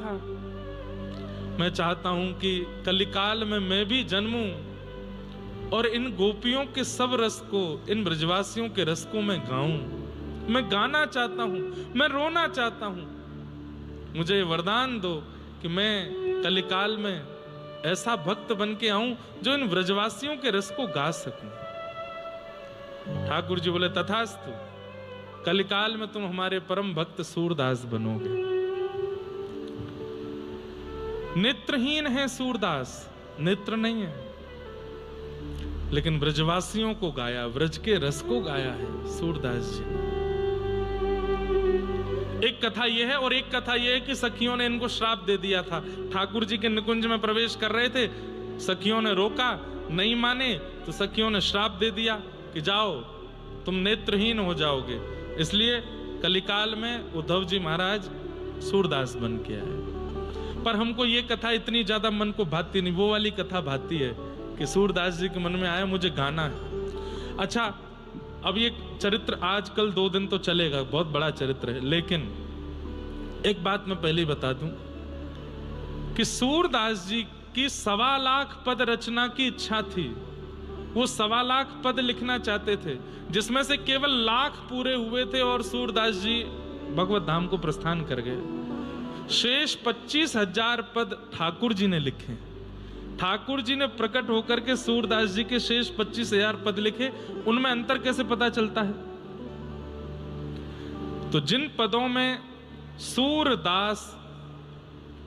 कहा, मैं चाहता हूं कि कलिकाल में मैं भी जन्मूं और इन गोपियों के सब रस को, इन ब्रजवासियों के रस को मैं गाऊं। मैं गाना चाहता हूं, मैं रोना चाहता हूं। मुझे वरदान दो कि मैं कलिकाल में ऐसा भक्त बन के आऊं जो इन ब्रजवासियों के रस को गा सकूं। ठाकुर जी बोले तथास्तु, कलिकाल में तुम हमारे परम भक्त सूरदास बनोगे। नेत्रहीन है सूरदास, नेत्र नहीं है, लेकिन ब्रजवासियों को गाया, ब्रज के रस को गाया है सूरदास जी ने। एक कथा यह है, और एक कथा यह है कि सखियों ने इनको श्राप दे दिया था। ठाकुर जी के निकुंज में प्रवेश कर रहे थे, सखियों ने रोका, नहीं माने तो सखियों ने श्राप दे दिया कि जाओ तुम नेत्रहीन हो जाओगे। इसलिए कलिकाल में उद्धव जी महाराज सूरदास बन के आए। पर हमको ये कथा इतनी ज्यादा मन को भाती नहीं, वो वाली कथा भाती है कि सूरदास जी के मन में आया मुझे गाना है। अच्छा, अब ये चरित्र आजकल 2 दिन तो चलेगा, बहुत बड़ा चरित्र है, लेकिन एक बात मैं पहले ही बता दूं कि सूरदास जी की 1.25 लाख पद रचना की इच्छा थी। वो 1.25 लाख पद लिखना चाहते थे, जिसमें से केवल 1 लाख पूरे हुए थे और सूरदास जी भगवत धाम को प्रस्थान कर गए। शेष 25,000 पद ठाकुर जी ने लिखे। ठाकुर जी ने प्रकट होकर के सूरदास जी के शेष 25,000 पद लिखे। उनमें अंतर कैसे पता चलता है? तो जिन पदों में सूरदास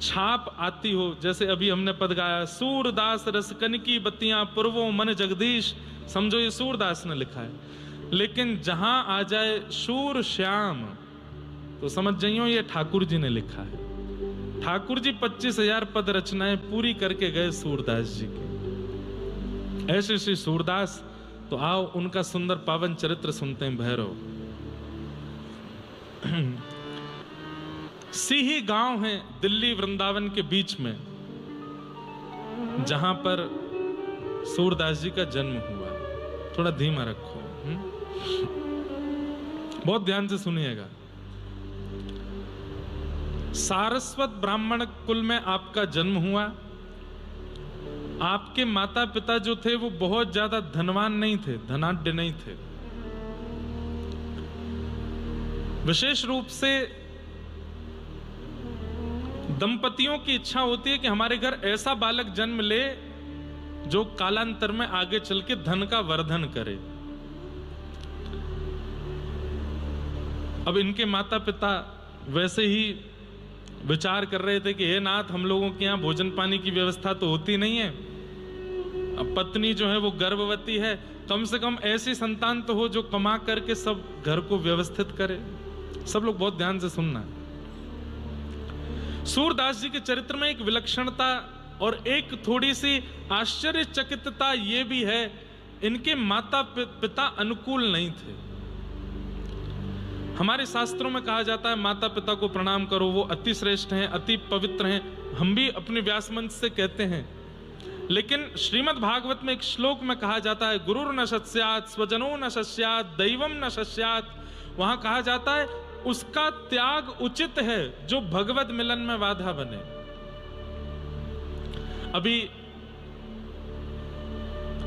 छाप आती हो, जैसे अभी हमने पद गाया सूरदास रसकन की बत्तियां पूर्वो मन जगदीश, समझो ये सूरदास ने लिखा है। लेकिन जहां आ जाए शूर श्याम तो समझ जाइयो ये ठाकुर जी ने लिखा है। ठाकुर जी 25,000 पद रचनाएं पूरी करके गए सूरदास जी की। ऐसे श्री सूरदास, तो आओ उनका सुंदर पावन चरित्र सुनते हैं। भैरव सिही गांव है दिल्ली वृंदावन के बीच में, जहां पर सूरदास जी का जन्म हुआ। थोड़ा धीमा रखो, बहुत ध्यान से सुनिएगा। सारस्वत ब्राह्मण कुल में आपका जन्म हुआ। आपके माता पिता जो थे वो बहुत ज्यादा धनवान नहीं थे, धनाढ्य नहीं थे। विशेष रूप से दंपतियों की इच्छा होती है कि हमारे घर ऐसा बालक जन्म ले जो कालांतर में आगे चल के धन का वर्धन करे। अब इनके माता पिता वैसे ही विचार कर रहे थे कि हे नाथ, हम लोगों के यहाँ भोजन पानी की व्यवस्था तो होती नहीं है, अब पत्नी जो है वो गर्भवती है, कम से कम ऐसी संतान तो हो जो कमा करके सब घर को व्यवस्थित करे। सब लोग बहुत ध्यान से सुनना। सूरदास जी के चरित्र में एक विलक्षणता और एक थोड़ी सी आश्चर्यचकितता ये भी है, इनके माता पिता अनुकूल नहीं थे। हमारे शास्त्रों में कहा जाता है माता पिता को प्रणाम करो, वो अति श्रेष्ठ हैं, अति पवित्र हैं। हम भी अपने व्यास मंच से कहते हैं, लेकिन श्रीमद् भागवत में एक श्लोक में कहा जाता है गुरुर न शस्यात् स्वजनो न शस्यात् दैवम न शस्यात्। वहां कहा जाता है उसका त्याग उचित है जो भगवत मिलन में बाधा बने। अभी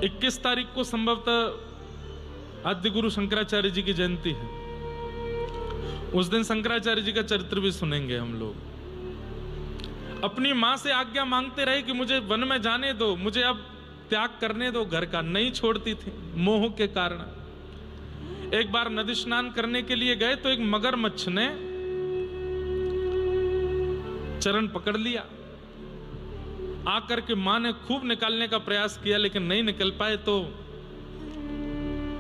21 तारीख को संभवतः आद्य गुरु शंकराचार्य जी की जयंती है। उस दिन शंकराचार्य जी का चरित्र भी सुनेंगे हम लोग। अपनी मां से आज्ञा मांगते रहे कि मुझे वन में जाने दो, मुझे अब त्याग करने दो घर का। नहीं छोड़ती थी मोह के कारण। एक बार नदी स्नान करने के लिए गए तो एक मगरमच्छ ने चरण पकड़ लिया। आकर के मां ने खूब निकालने का प्रयास किया लेकिन नहीं निकल पाए। तो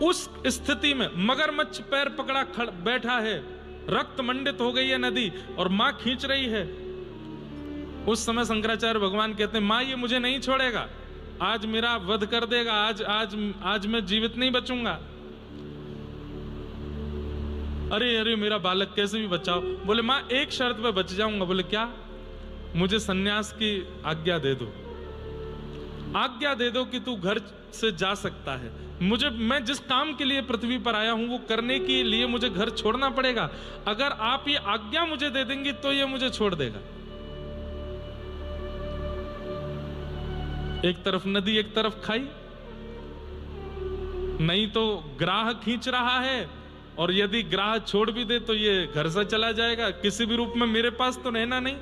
उस स्थिति में मगरमच्छ पैर पकड़ा बैठा है, रक्त मंडित हो गई है नदी और मां खींच रही है। उस समय शंकराचार्य भगवान कहते हैं मां ये मुझे नहीं छोड़ेगा, आज मेरा वध कर देगा, आज मैं जीवित नहीं बचूंगा। अरे अरे मेरा बालक कैसे भी बचाओ। बोले मां एक शर्त पे बच जाऊंगा। बोले क्या? मुझे सन्यास की आज्ञा दे दो, आज्ञा दे दो कि तू घर से जा सकता है। मैं जिस काम के लिए पृथ्वी पर आया हूं वो करने के लिए मुझे घर छोड़ना पड़ेगा। अगर आप ये आज्ञा मुझे दे देंगे तो ये मुझे छोड़ देगा। एक तरफ नदी एक तरफ खाई, नहीं तो ग्राह खींच रहा है, और यदि ग्राह छोड़ भी दे तो ये घर से चला जाएगा, किसी भी रूप में मेरे पास तो रहना नहीं,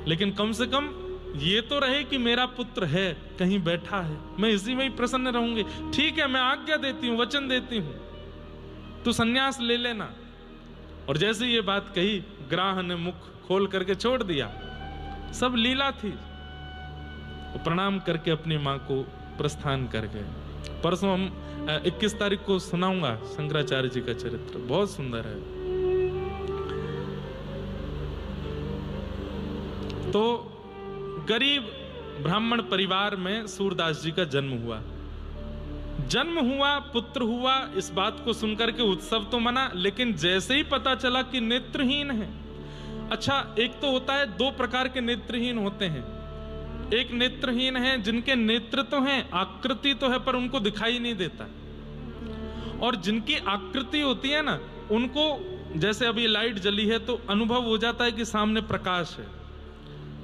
लेकिन कम से कम ये तो रहे कि मेरा पुत्र है, कहीं बैठा है, मैं इसी में ही प्रसन्न रहूंगी। ठीक है, मैं आज्ञा देती हूं, वचन देती हूं, तू संन्यास ले लेना। और जैसे ये बात कही, ग्राह ने मुख खोल करके छोड़ दिया। सब लीला थी। तो प्रणाम करके अपनी मां को प्रस्थान कर गए। परसों हम 21 तारीख को सुनाऊंगा शंकराचार्य जी का चरित्र, बहुत सुंदर है। तो गरीब ब्राह्मण परिवार में सूरदास जी का जन्म हुआ। पुत्र हुआ, इस बात को सुनकर के उत्सव तो मना, लेकिन जैसे ही पता चला कि नेत्रहीन है। अच्छा, एक तो होता है, दो प्रकार के नेत्रहीन होते हैं। एक नेत्रहीन है जिनके नेत्र तो हैं, आकृति तो है, पर उनको दिखाई नहीं देता। और जिनकी आकृति होती है ना, उनको जैसे अभी लाइट जली है तो अनुभव हो जाता है कि सामने प्रकाश है।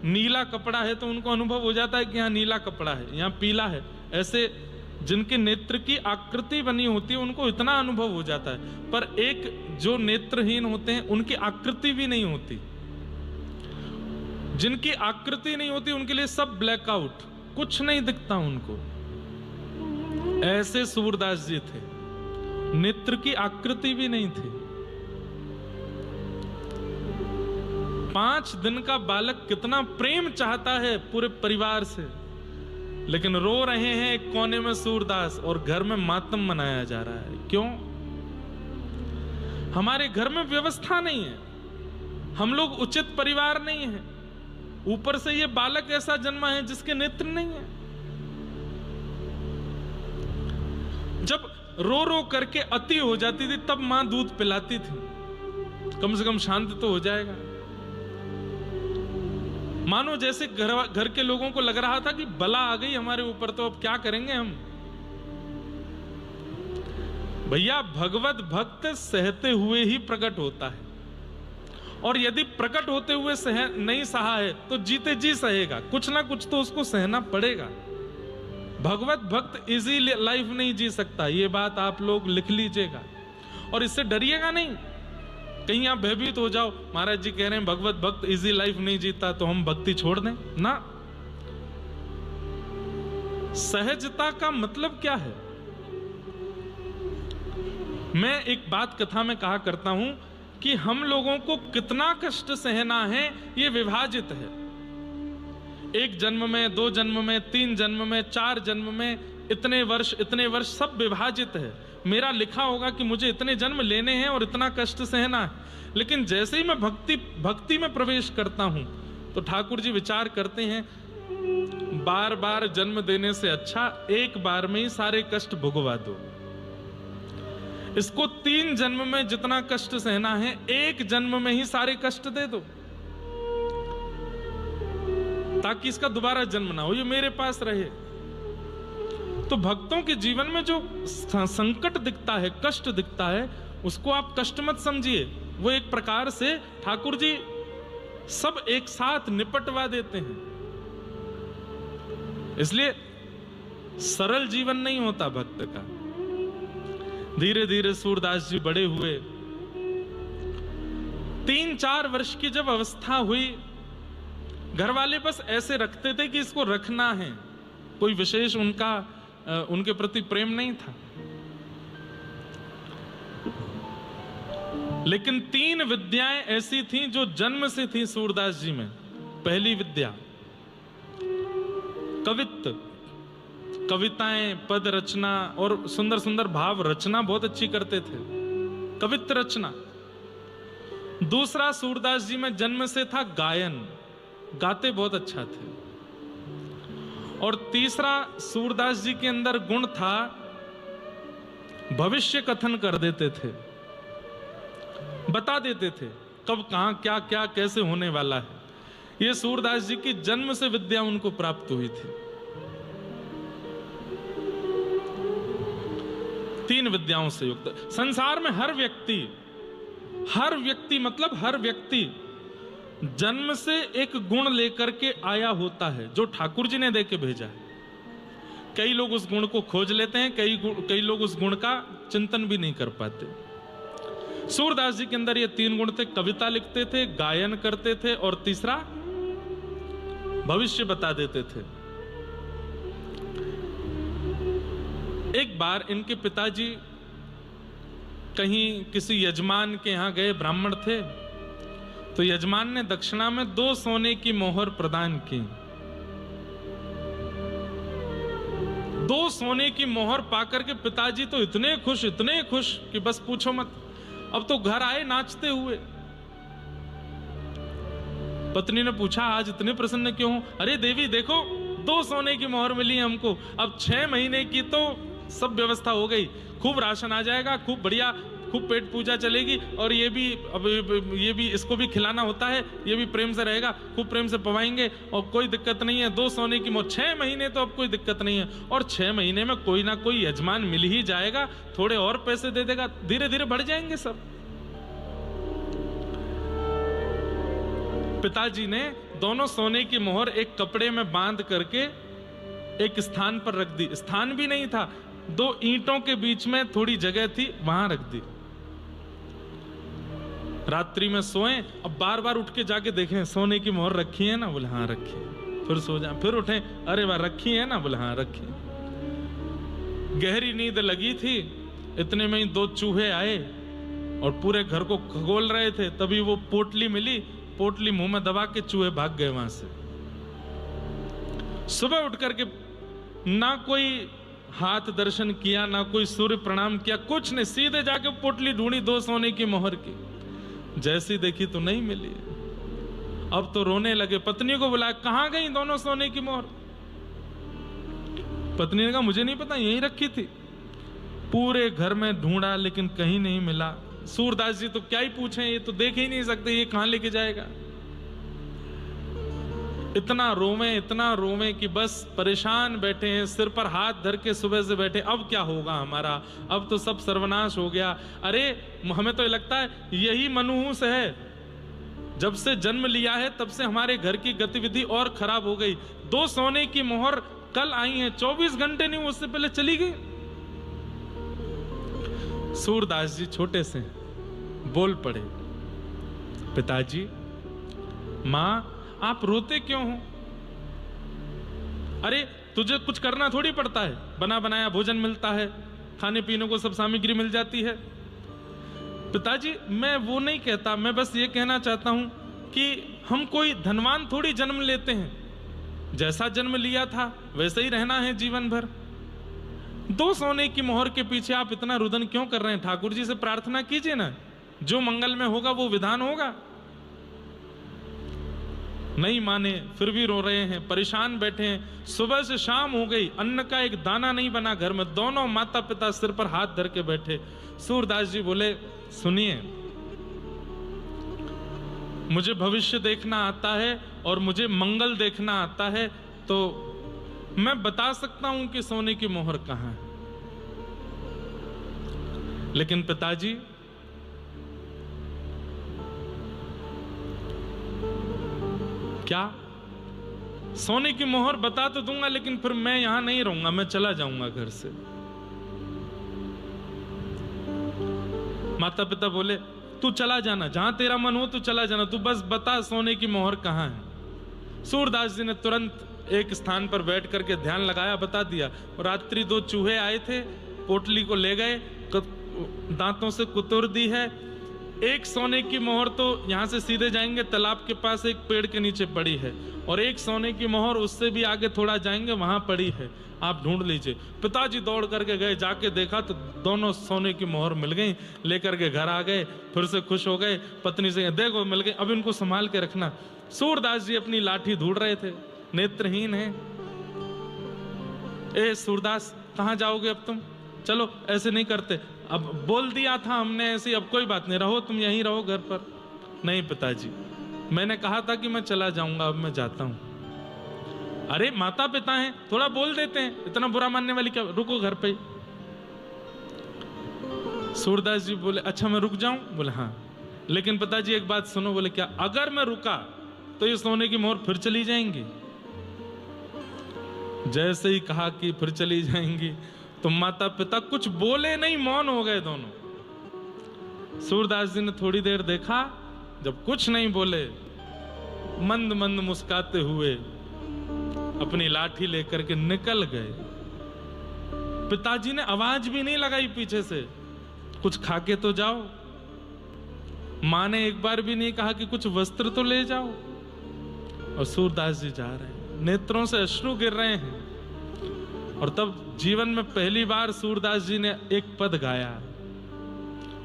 नीला कपड़ा है तो उनको अनुभव हो जाता है कि यहाँ नीला कपड़ा है, यहाँ पीला है। ऐसे जिनके नेत्र की आकृति बनी होती है उनको इतना अनुभव हो जाता है। पर एक जो नेत्रहीन होते हैं उनकी आकृति भी नहीं होती। जिनकी आकृति नहीं होती उनके लिए सब ब्लैकआउट, कुछ नहीं दिखता उनको। ऐसे सूरदास जी थे, नेत्र की आकृति भी नहीं थी। 5 दिन का बालक कितना प्रेम चाहता है पूरे परिवार से, लेकिन रो रहे हैं एक कोने में सूरदास, और घर में मातम मनाया जा रहा है। क्यों? हमारे घर में व्यवस्था नहीं है, हम लोग उचित परिवार नहीं है, ऊपर से ये बालक ऐसा जन्मा है जिसके नेत्र नहीं है। जब रो रो करके अति हो जाती थी तब मां दूध पिलाती थी, कम से कम शांत तो हो जाएगा। मानो जैसे घर के लोगों को लग रहा था कि बला आ गई हमारे ऊपर, तो अब क्या करेंगे हम। भैया, भगवत भक्त सहते हुए ही प्रकट होता है, और यदि प्रकट होते हुए नहीं सहा है तो जीते जी सहेगा, कुछ ना कुछ तो उसको सहना पड़ेगा। भगवत भक्त इजी लाइफ नहीं जी सकता, ये बात आप लोग लिख लीजिएगा, और इससे डरिएगा नहीं। कहीं आप भयभीत हो जाओ, महाराज जी कह रहे हैं भगवत भक्त इजी लाइफ नहीं जीता तो हम भक्ति छोड़ दें ना। सहजता का मतलब क्या है? मैं एक बात कथा में कहा करता हूं कि हम लोगों को कितना कष्ट सहना है ये विभाजित है। 1 जन्म में, 2 जन्म में, 3 जन्म में, 4 जन्म में, इतने वर्ष सब विभाजित है। मेरा लिखा होगा कि मुझे इतने जन्म लेने हैं और इतना कष्ट सहना है, लेकिन जैसे ही मैं भक्ति में प्रवेश करता हूं तो ठाकुर जी विचार करते हैं, बार बार जन्म देने से अच्छा एक बार में ही सारे कष्ट भुगवा दो। इसको 3 जन्म में जितना कष्ट सहना है 1 जन्म में ही सारे कष्ट दे दो, ताकि इसका दोबारा जन्म ना हो, ये मेरे पास रहे। तो भक्तों के जीवन में जो संकट दिखता है, कष्ट दिखता है, उसको आप कष्ट मत समझिए। वो एक प्रकार से ठाकुर जी सब एक साथ निपटवा देते हैं। इसलिए सरल जीवन नहीं होता भक्त का। धीरे धीरे सूरदास जी बड़े हुए। 3-4 वर्ष की जब अवस्था हुई, घर वाले बस ऐसे रखते थे कि इसको रखना है, कोई विशेष उनके प्रति प्रेम नहीं था। लेकिन 3 विद्याएं ऐसी थीं जो जन्म से थी सूरदास जी में। पहली विद्या कवित्व, कविताएं, पद रचना और सुंदर सुंदर भाव रचना बहुत अच्छी करते थे, कवित्व रचना। दूसरा, सूरदास जी में जन्म से था गायन, गाते बहुत अच्छा थे। और तीसरा, सूरदास जी के अंदर गुण था भविष्य कथन कर देते थे, बता देते थे कब कहां क्या क्या कैसे होने वाला है। ये सूरदास जी की जन्म से विद्या उनको प्राप्त हुई थी। 3 विद्याओं से युक्त। संसार में हर व्यक्ति मतलब हर व्यक्ति जन्म से एक गुण लेकर के आया होता है जो ठाकुर जी ने देके भेजा है। कई लोग उस गुण को खोज लेते हैं, कई लोग उस गुण का चिंतन भी नहीं कर पाते। सूरदास जी के अंदर ये 3 गुण थे। कविता लिखते थे, गायन करते थे और तीसरा भविष्य बता देते थे। एक बार इनके पिताजी कहीं किसी यजमान के यहां गए, ब्राह्मण थे, तो यजमान ने दक्षिणा में 2 सोने की मोहर प्रदान की। 2 सोने की मोहर पाकर के पिताजी तो इतने खुश कि बस पूछो मत। अब तो घर आए नाचते हुए। पत्नी ने पूछा, आज इतने प्रसन्न क्यों हो? अरे देवी देखो, 2 सोने की मोहर मिली हमको। अब 6 महीने की तो सब व्यवस्था हो गई, खूब राशन आ जाएगा, खूब बढ़िया, खूब पेट पूजा चलेगी, और ये भी इसको भी खिलाना होता है, ये भी प्रेम से रहेगा, खूब प्रेम से पवाएंगे और कोई दिक्कत नहीं है। 2 सोने की मोहर, 6 महीने तो अब कोई दिक्कत नहीं है, और 6 महीने में कोई ना कोई यजमान मिल ही जाएगा, थोड़े और पैसे दे देगा, धीरे धीरे बढ़ जाएंगे सब। पिताजी ने दोनों सोने की मोहर एक कपड़े में बांध करके एक स्थान पर रख दी। स्थान भी नहीं था, 2 ईंटों के बीच में थोड़ी जगह थी, वहां रख दी। रात्रि में सोए, अब बार बार उठ के जाके देखें सोने की मोहर रखी है ना, बोले हाँ रखी है। फिर सो जाए, फिर उठे, अरे वाह रखी है ना, बोले हाँ रखी है। गहरी नींद लगी थी, इतने में ही 2 चूहे आए और पूरे घर को खगोल रहे थे। तभी वो पोटली मिली, पोटली मुंह में दबा के चूहे भाग गए वहां से। सुबह उठ करके ना कोई हाथ दर्शन किया, ना कोई सूर्य प्रणाम किया, कुछ नहीं, सीधे जाके पोटली ढूंढी 2 सोने की मोहर की। जैसी देखी तो नहीं मिली। अब तो रोने लगे, पत्नी को बुलाया, कहां गई दोनों सोने की मोहर? पत्नी ने कहा मुझे नहीं पता, यहीं रखी थी। पूरे घर में ढूंढा लेकिन कहीं नहीं मिला। सूरदास जी तो क्या ही पूछें, ये तो देख ही नहीं सकते, ये कहां लेके जाएगा। इतना रोवे कि बस परेशान बैठे हैं, सिर पर हाथ धर के सुबह से बैठे, अब क्या होगा हमारा, अब तो सब सर्वनाश हो गया। अरे हमें तो लगता है यही मनहूस है, जब से जन्म लिया है तब से हमारे घर की गतिविधि और खराब हो गई। 2 सोने की मोहर कल आई है, 24 घंटे नहीं, उससे पहले चली गई। सूरदास जी छोटे से बोल पड़े, पिताजी, मां आप रोते क्यों हो? अरे तुझे कुछ करना थोड़ी पड़ता है, बना बनाया भोजन मिलता है, खाने पीने को सब सामग्री मिल जाती है। पिताजी मैं वो नहीं कहता, मैं बस ये कहना चाहता हूं कि हम कोई धनवान थोड़ी जन्म लेते हैं, जैसा जन्म लिया था वैसे ही रहना है जीवन भर। 2 सोने की मोहर के पीछे आप इतना रुदन क्यों कर रहे हैं? ठाकुर जी से प्रार्थना कीजिए ना, जो मंगल में होगा वो विधान होगा। नहीं माने, फिर भी रो रहे हैं, परेशान बैठे हैं। सुबह से शाम हो गई, अन्न का एक दाना नहीं बना घर में। दोनों माता पिता सिर पर हाथ धर के बैठे। सूरदास जी बोले, सुनिए, मुझे भविष्य देखना आता है और मुझे मंगल देखना आता है, तो मैं बता सकता हूं कि सोने की मोहर कहां है। लेकिन पिताजी, क्या सोने की मोहर बता तो दूंगा, लेकिन फिर मैं यहां नहीं रहूंगा, मैं चला जाऊंगा घर से। माता पिता बोले, तू चला जाना, जहां तेरा मन हो तू चला जाना, तू बस बता सोने की मोहर कहां है। सूरदास जी ने तुरंत एक स्थान पर बैठ करके ध्यान लगाया, बता दिया। रात्रि 2 चूहे आए थे, पोटली को ले गए, दांतों से कुतुर दी है। एक सोने की मोहर तो यहां से सीधे जाएंगे, तालाब के पास एक पेड़ के नीचे पड़ी है, और एक सोने की मोहर उससे भी आगे थोड़ा जाएंगे, वहां पड़ी है, आप ढूंढ लीजिए। पिताजी दौड़ करके गए, जाके देखा तो दोनों सोने की मोहर मिल गई। लेकर के घर आ गए, फिर से खुश हो गए। पत्नी से, देखो मिल गई, अब इनको संभाल के रखना। सूरदास जी अपनी लाठी ढूंढ रहे थे, नेत्रहीन है। ए सूरदास, कहां जाओगे अब तुम? चलो, ऐसे नहीं करते, अब बोल दिया था हमने ऐसे, अब कोई बात नहीं, रहो तुम यहीं रहो घर पर। नहीं पिताजी, मैंने कहा था कि मैं चला जाऊंगा, अब मैं जाता हूं। अरे माता पिता हैं, थोड़ा बोल देते हैं, इतना बुरा मानने वाली क्या, रुको घर पे। सूरदास जी बोले, अच्छा मैं रुक जाऊं? बोले हाँ। लेकिन पिताजी एक बात सुनो। बोले क्या? अगर मैं रुका तो ये सोने की मोहर फिर चली जाएंगी। जैसे ही कहा कि फिर चली जाएंगी, तो माता पिता कुछ बोले नहीं, मौन हो गए दोनों। सूरदास जी ने थोड़ी देर देखा, जब कुछ नहीं बोले, मंद मंद मुस्काते हुए अपनी लाठी लेकर के निकल गए। पिताजी ने आवाज भी नहीं लगाई पीछे से, कुछ खा के तो जाओ। मां ने एक बार भी नहीं कहा कि कुछ वस्त्र तो ले जाओ। और सूरदास जी जा रहे हैं, नेत्रों से अश्रु गिर रहे हैं। और तब जीवन में पहली बार सूरदास जी ने एक पद गाया,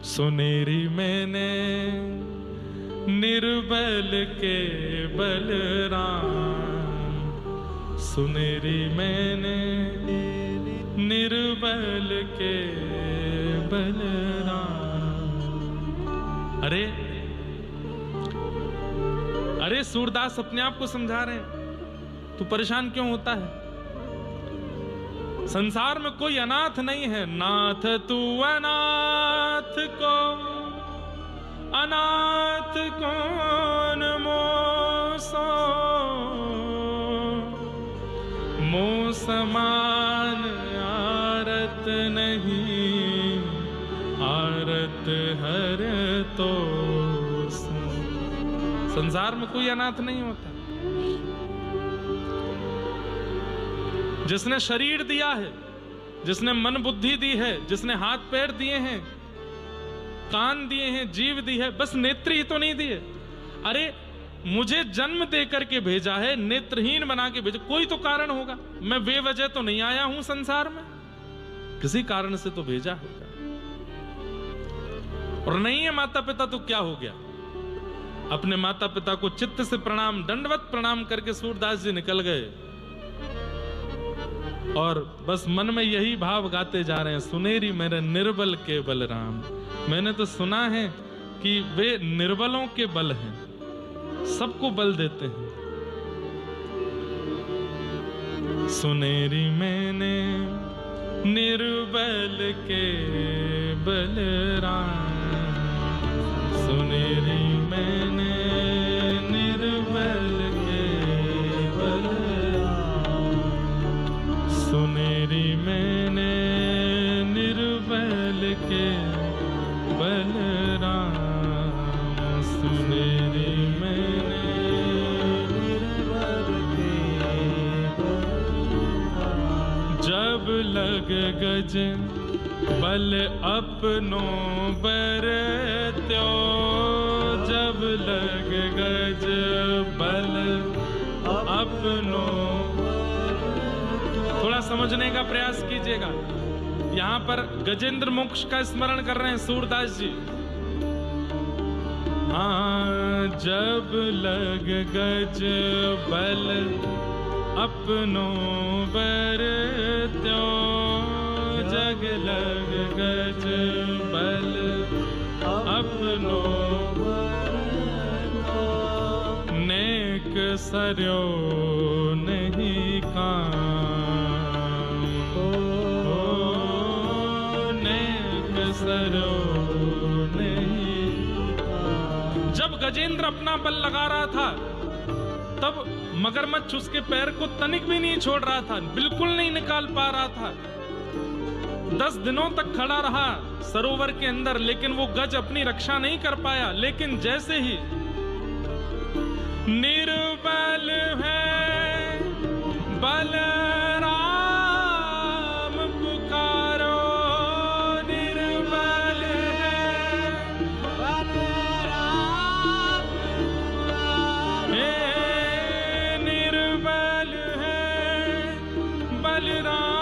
सुनेरी मैंने निर्बल के बलराम, सुनेरी मैंने निर्बल के बलराम। अरे अरे सूरदास अपने आप को समझा रहे हैं, तू परेशान क्यों होता है? संसार में कोई अनाथ नहीं है। नाथ तू अनाथ को अनाथ कौन मोसो, मोह समान आरत नहीं, आरत हर तो। संसार में कोई अनाथ नहीं होता। जिसने शरीर दिया है, जिसने मन बुद्धि दी है, जिसने हाथ पैर दिए हैं, कान दिए हैं, जीव दी है, बस नेत्र ही तो नहीं दिए। अरे मुझे जन्म दे करके भेजा है, नेत्रहीन बना के भेजा, कोई तो कारण होगा। मैं बेवजह तो नहीं आया हूं संसार में, किसी कारण से तो भेजा होगा। और नहीं है माता पिता तो क्या हो गया? अपने माता पिता को चित्त से प्रणाम, दंडवत प्रणाम करके सूरदास जी निकल गए। और बस मन में यही भाव गाते जा रहे हैं, सुनेरी मेरे निर्बल के बलराम। मैंने तो सुना है कि वे निर्बलों के बल हैं, सबको बल देते हैं। सुनेरी मैंने निर्बल के बलराम, सुनेरी मैंने निर्बल के बलराम, सुनेरी मैंने निर्बल के बलराम, सुनेरी मैंने निर्बल के बलराम। जब लग गज बल अपनों बरत्यो, जब लग गज बल अपनों। थोड़ा समझने का प्रयास कीजिएगा। यहां पर गजेंद्र मोक्ष का स्मरण कर रहे हैं सूरदास जी। हाँ, जब लग गज बल अपनों बरत्यो, जग लग गज बल अपनों बरत्यो, नेक सरयो नहीं काम, नेक सरयो नहीं काम। जब गजेंद्र अपना बल लगा रहा था, तब मगरमच्छ उसके पैर को तनिक भी नहीं छोड़ रहा था, बिल्कुल नहीं निकाल पा रहा था। 10 दिनों तक खड़ा रहा सरोवर के अंदर, लेकिन वो गज अपनी रक्षा नहीं कर पाया। लेकिन जैसे ही निर्बल है बलराम पुकारो, निर्बल है बलराम, हे निर्बल है बलराम,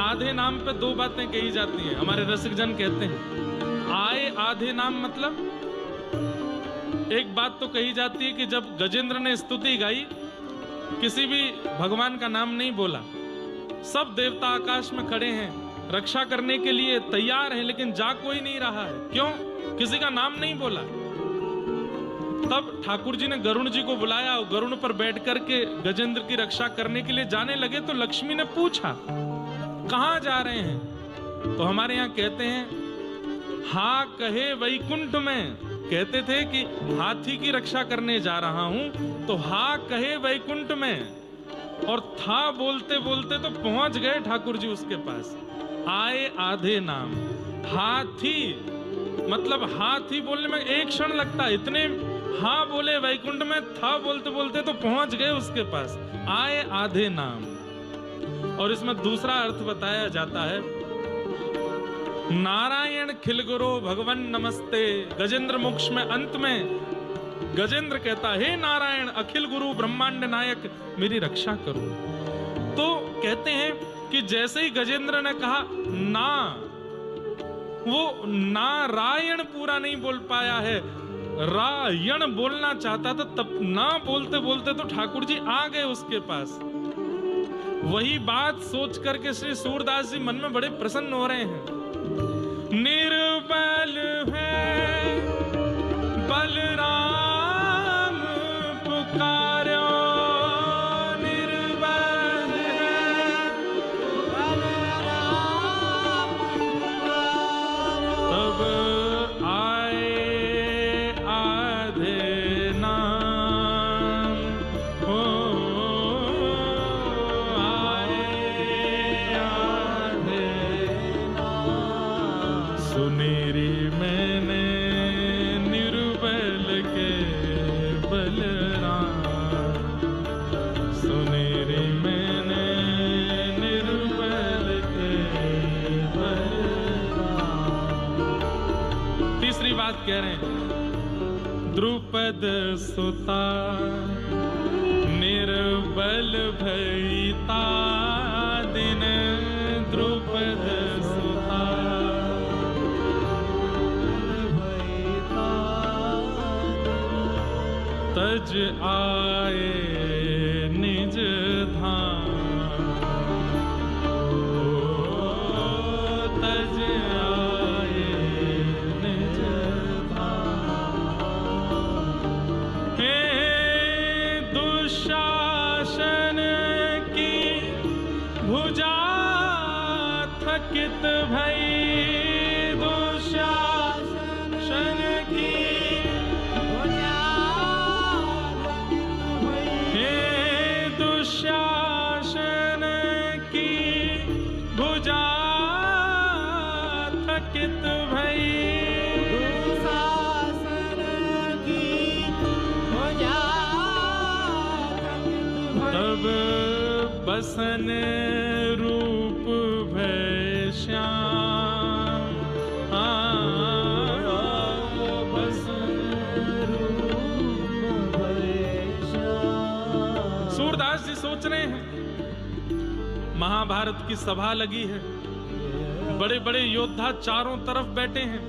आधे नाम पे 2 बातें कही जाती हैं। हमारे रसिक जन कहते हैं आए आधे नाम मतलब, एक बात तो कही जाती है कि जब गजेंद्र ने स्तुति गाई, किसी भी भगवान का नाम नहीं बोला, सब देवता आकाश में खड़े हैं, रक्षा करने के लिए तैयार हैं, लेकिन जा कोई नहीं रहा है। क्यों? किसी का नाम नहीं बोला। तब ठाकुर जी ने गरुण जी को बुलाया और गरुण पर बैठ करके गजेंद्र की रक्षा करने के लिए जाने लगे तो लक्ष्मी ने पूछा कहां जा रहे हैं? तो हमारे यहाँ कहते हैं हा कहे वैकुंठ में। कहते थे कि हाथी की रक्षा करने जा रहा हूं, तो हा कहे वैकुंठ में। और था बोलते बोलते तो पहुंच गए ठाकुर जी उसके पास। आए आधे नाम। हाथी मतलब हाथी बोलने में एक क्षण लगता है, इतने हाँ बोले वैकुंठ में, था बोलते बोलते तो पहुंच गए उसके पास। आए आधे नाम। और इसमें दूसरा अर्थ बताया जाता है, नारायण खिलगुरो भगवन नमस्ते। गजेंद्र मोक्ष में अंत में गजेंद्र कहता हे नारायण अखिल गुरु ब्रह्मांड नायक मेरी रक्षा करो। तो कहते हैं कि जैसे ही गजेंद्र ने कहा ना, वो नारायण पूरा नहीं बोल पाया है, रायण बोलना चाहता था, तब ना बोलते बोलते तो ठाकुर जी आ गए उसके पास। वही बात सोच करके श्री सूरदास जी मन में बड़े प्रसन्न हो रहे हैं। निर्बल है बलराम पुकारो, निर्बल है बलराम पुकारो। तब आए आधे नाम हो, आए आधे नाम। सुनेरी मैंने निर्बल के बलराम, सुनेरी मैंने निर्बल के बलराम। तीसरी बात कह रहे हैं, द्रुपद सुता निर्बल भईता दिन। द्रुपद सुता तज आए निज धाम, तज आए निज धाम। हे दुशासन की भुजा थकित भई, दुशासन की शासन की भुजा थकित भई, शासन की भुजा थकित भई। तब बसन रूप भय श्याम, सूरदास जी सोच रहे हैं महाभारत की सभा लगी है, बड़े बड़े योद्धा चारों तरफ बैठे हैं,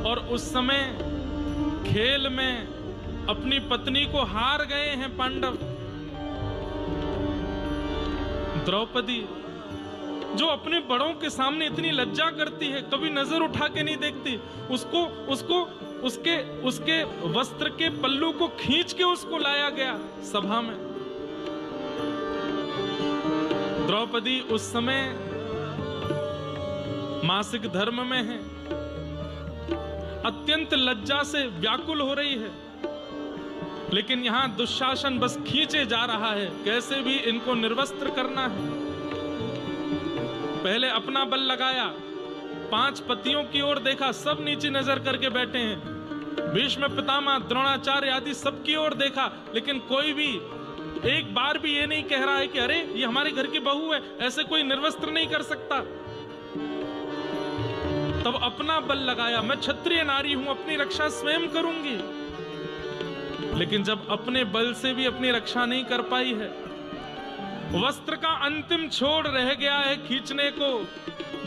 और उस समय खेल में अपनी पत्नी को हार गए हैं पांडव। द्रौपदी जो अपने बड़ों के सामने इतनी लज्जा करती है, कभी नजर उठा के नहीं देखती, उसको उसके वस्त्र के पल्लू को खींच के उसको लाया गया सभा में। द्रौपदी उस समय मासिक धर्म में है, अत्यंत लज्जा से व्याकुल हो रही है, लेकिन यहां दुशासन बस खींचे जा रहा है, कैसे भी इनको निर्वस्त्र करना है। पहले अपना बल लगाया, 5 पतियों की ओर देखा, सब नीचे नजर करके बैठे हैं। भीष्म पितामह द्रोणाचार्य आदि सबकी ओर देखा, लेकिन कोई भी एक बार भी ये नहीं कह रहा है कि अरे ये हमारे घर की बहू है, ऐसे कोई निर्वस्त्र नहीं कर सकता। तब अपना बल लगाया, मैं क्षत्रिय नारी हूं, अपनी रक्षा स्वयं करूंगी। लेकिन जब अपने बल से भी अपनी रक्षा नहीं कर पाई है, वस्त्र का अंतिम छोड़ रह गया है खींचने को,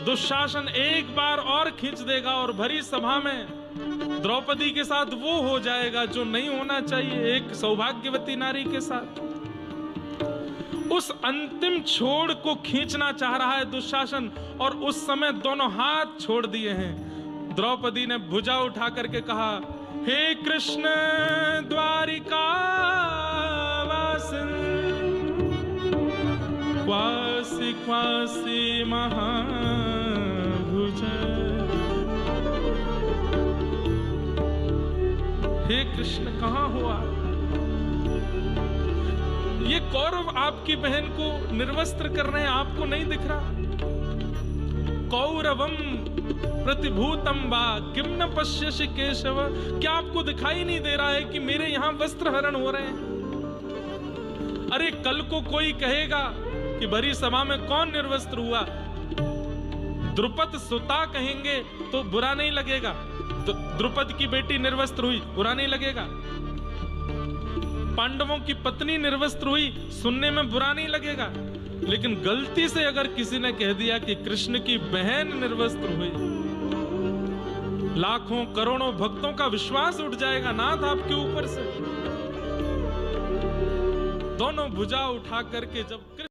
दुशासन एक बार और खींच देगा और भरी सभा में द्रौपदी के साथ वो हो जाएगा जो नहीं होना चाहिए, एक सौभाग्यवती नारी के साथ। उस अंतिम छोड़ को खींचना चाह रहा है दुशासन, और उस समय दोनों हाथ छोड़ दिए हैं। द्रौपदी ने भुजा उठा करके कहा, हे कृष्ण द्वारिका वासिन, क्वासी क्वासी महाभुज। हे कृष्ण कहां हो आप? ये कौरव आपकी बहन को निर्वस्त्र कर रहे हैं, आपको नहीं दिख रहा? कौरवम प्रतिभूतम वा किम न पश्यसि केशव, क्या आपको दिखाई नहीं दे रहा है कि मेरे यहां वस्त्र हरण हो रहे हैं? अरे कल को कोई कहेगा कि भरी सभा में कौन निर्वस्त्र हुआ, द्रुपद सुता कहेंगे तो बुरा नहीं लगेगा, द्रुपद की बेटी निर्वस्त्र हुई बुरा नहीं लगेगा, पांडवों की पत्नी निर्वस्त्र हुई सुनने में बुरा नहीं लगेगा। लेकिन गलती से अगर किसी ने कह दिया कि कृष्ण की बहन निर्वस्त्र हुई, लाखों करोड़ों भक्तों का विश्वास उठ जाएगा नाथ आपके ऊपर से। दोनों भुजा उठा करके जब